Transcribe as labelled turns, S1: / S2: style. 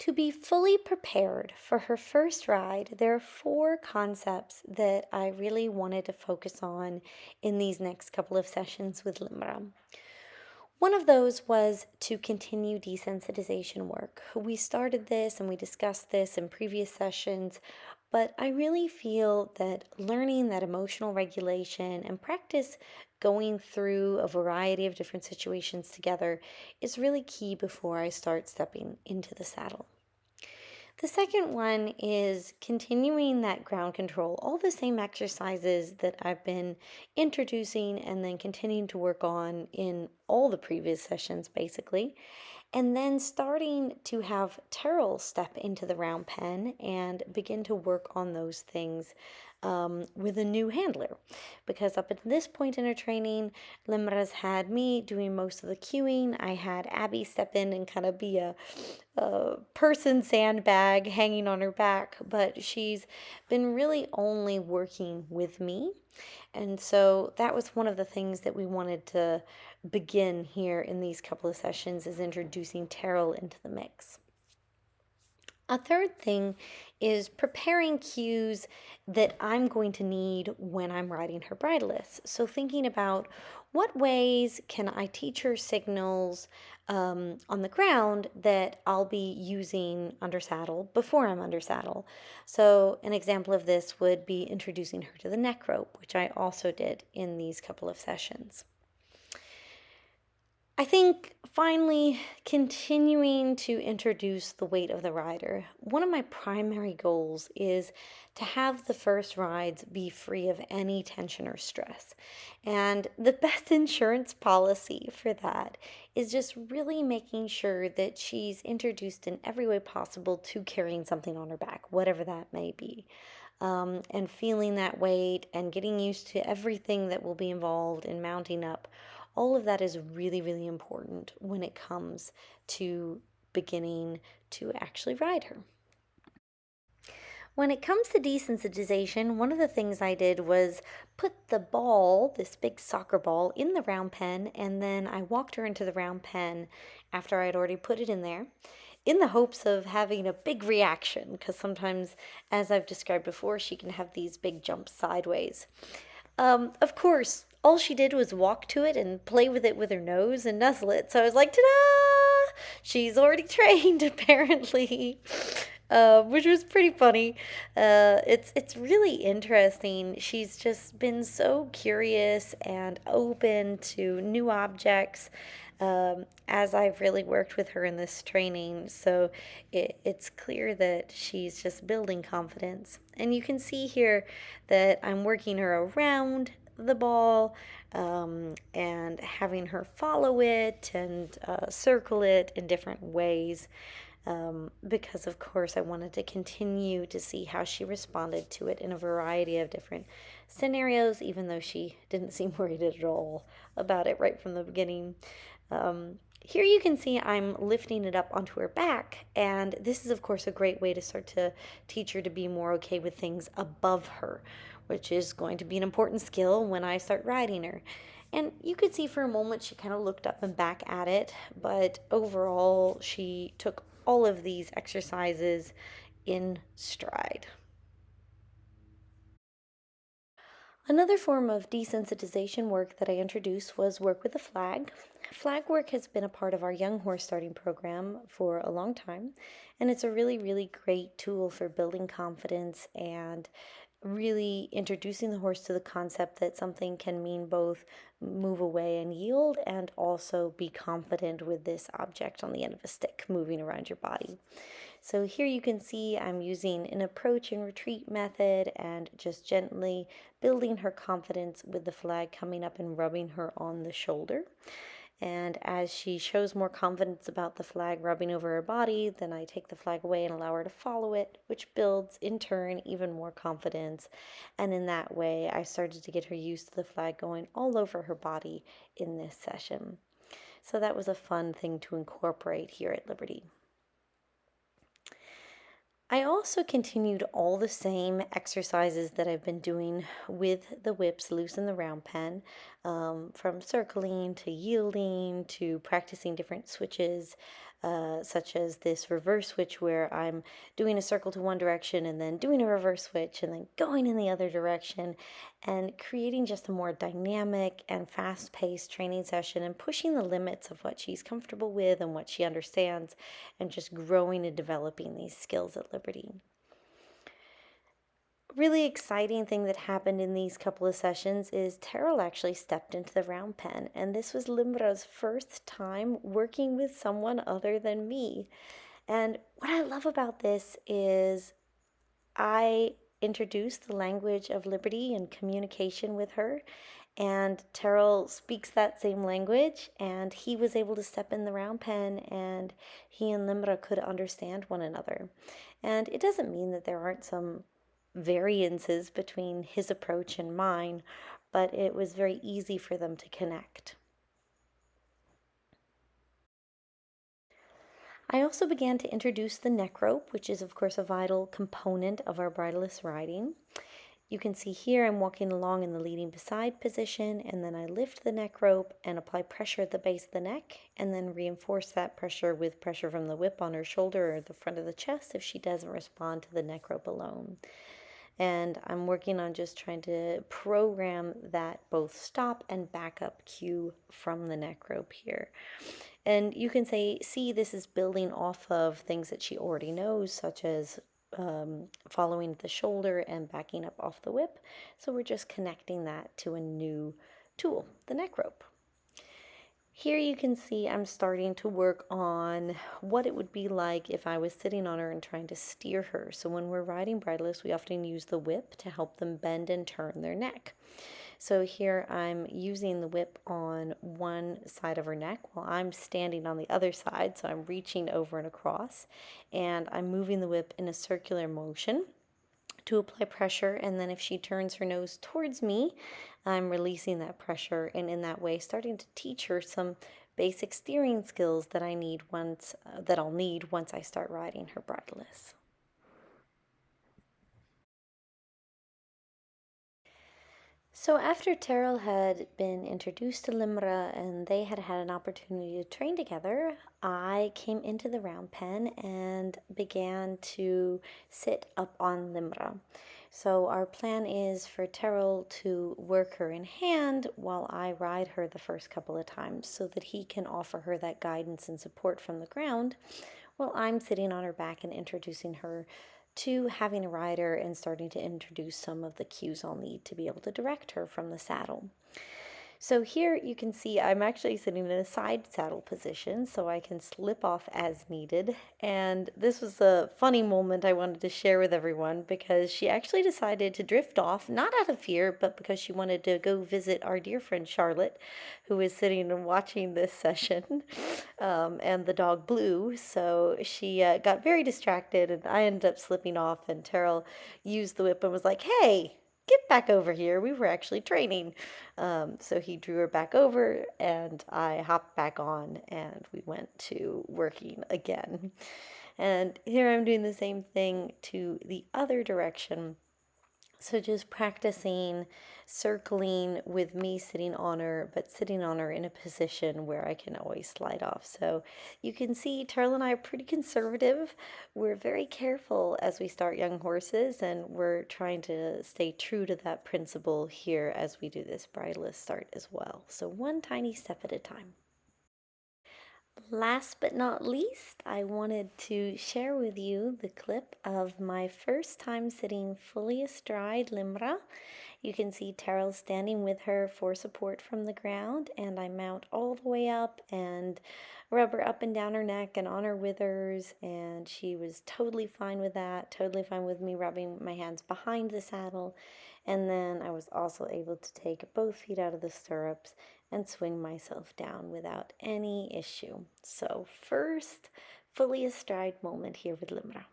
S1: To be fully prepared for her first ride, there are 4 concepts that I really wanted to focus on in these next couple of sessions with Limra. One of those was to continue desensitization work. We started this and we discussed this in previous sessions, but I really feel that learning that emotional regulation and practice going through a variety of different situations together is really key before I start stepping into the saddle. The second one is continuing that ground control, all the same exercises that I've been introducing and then continuing to work on in all the previous sessions, basically. And then starting to have Terrell step into the round pen and begin to work on those things with a new handler. Because up at this point in our training, Limra's had me doing most of the cueing. I had Abby step in and kind of be a person sandbag hanging on her back, but she's been really only working with me. And so that was one of the things that we wanted to begin here in these couple of sessions, is introducing Terrell into the mix. A third thing is preparing cues that I'm going to need when I'm riding her bridleless. So thinking about what ways can I teach her signals on the ground that I'll be using under saddle before I'm under saddle. So an example of this would be introducing her to the neck rope, which I also did in these couple of sessions. I think finally continuing to introduce the weight of the rider. One of my primary goals is to have the first rides be free of any tension or stress. And the best insurance policy for that is just really making sure that she's introduced in every way possible to carrying something on her back, whatever that may be. And feeling that weight and getting used to everything that will be involved in mounting up. All of that is really, really important when it comes to beginning to actually ride her. When it comes to desensitization, one of the things I did was put the ball, this big soccer ball, in the round pen, and then I walked her into the round pen after I had already put it in there, in the hopes of having a big reaction, because sometimes, as I've described before, she can have these big jumps sideways. Of course, all she did was walk to it and play with it with her nose and nuzzle it. So I was like, ta-da! She's already trained, apparently, which was pretty funny. It's really interesting. She's just been so curious and open to new objects as I've really worked with her in this training. So it's clear that she's just building confidence. And you can see here that I'm working her around the ball and having her follow it and circle it in different ways. Because, of course, I wanted to continue to see how she responded to it in a variety of different scenarios, even though she didn't seem worried at all about it right from the beginning. Here you can see I'm lifting it up onto her back, and this is, of course, a great way to start to teach her to be more okay with things above her, which is going to be an important skill when I start riding her. And you could see for a moment she kind of looked up and back at it, but overall she took all of these exercises in stride. Another form of desensitization work that I introduced was work with a flag. Flag work has been a part of our young horse starting program for a long time, and it's a really, really great tool for building confidence and really introducing the horse to the concept that something can mean both move away and yield and also be confident with this object on the end of a stick moving around your body. So here you can see I'm using an approach and retreat method and just gently building her confidence with the flag coming up and rubbing her on the shoulder. And as she shows more confidence about the flag rubbing over her body, then I take the flag away and allow her to follow it, which builds, in turn, even more confidence. And in that way, I started to get her used to the flag going all over her body in this session. So that was a fun thing to incorporate here at Liberty. I also continued all the same exercises that I've been doing with the whips loose in the round pen. from circling to yielding to practicing different switches, such as this reverse switch where I'm doing a circle to one direction and then doing a reverse switch and then going in the other direction, and creating just a more dynamic and fast paced training session and pushing the limits of what she's comfortable with and what she understands, and just growing and developing these skills at Liberty. Really exciting thing that happened in these couple of sessions is Terrell actually stepped into the round pen, and this was Limra's first time working with someone other than me. And what I love about this is I introduced the language of liberty and communication with her, and Terrell speaks that same language, and he was able to step in the round pen, and he and Limra could understand one another. And it doesn't mean that there aren't some variances between his approach and mine, but it was very easy for them to connect. I also began to introduce the neck rope, which is, of course, a vital component of our bridleless riding. You can see here I'm walking along in the leading beside position, and then I lift the neck rope and apply pressure at the base of the neck, and then reinforce that pressure with pressure from the whip on her shoulder or the front of the chest if she doesn't respond to the neck rope alone. And I'm working on just trying to program that both stop and backup cue from the neck rope here. And you can see this is building off of things that she already knows, such as following the shoulder and backing up off the whip. So we're just connecting that to a new tool, the neck rope. Here you can see I'm starting to work on what it would be like if I was sitting on her and trying to steer her. So when we're riding bridleless, we often use the whip to help them bend and turn their neck. So here I'm using the whip on one side of her neck while I'm standing on the other side. So I'm reaching over and across, and I'm moving the whip in a circular motion to apply pressure, and then if she turns her nose towards me, I'm releasing that pressure, and in that way starting to teach her some basic steering skills that I'll need once I start riding her bridleless. So after Terrell had been introduced to Limra and they had had an opportunity to train together, I came into the round pen and began to sit up on Limra. So our plan is for Terrell to work her in hand while I ride her the first couple of times so that he can offer her that guidance and support from the ground while I'm sitting on her back and introducing her to having a rider and starting to introduce some of the cues I'll need to be able to direct her from the saddle. So here you can see I'm actually sitting in a side saddle position so I can slip off as needed. And this was a funny moment I wanted to share with everyone because she actually decided to drift off, not out of fear, but because she wanted to go visit our dear friend Charlotte, who is sitting and watching this session, and the dog Blue. So she got very distracted and I ended up slipping off, and Terrell used the whip and was like, "Hey, get back over here. We were actually training." So he drew her back over and I hopped back on and we went to working again. And here I'm doing the same thing to the other direction. So just practicing circling with me sitting on her, but sitting on her in a position where I can always slide off. So you can see Terrell and I are pretty conservative. We're very careful as we start young horses, and we're trying to stay true to that principle here as we do this bridleless start as well. So one tiny step at a time. Last but not least, I wanted to share with you the clip of my first time sitting fully astride Limra. You can see Terrell standing with her for support from the ground, and I mount all the way up and rub her up and down her neck and on her withers, and she was totally fine with that, totally fine with me rubbing my hands behind the saddle. And then I was also able to take both feet out of the stirrups and swing myself down without any issue. So first fully astride moment here with Limra.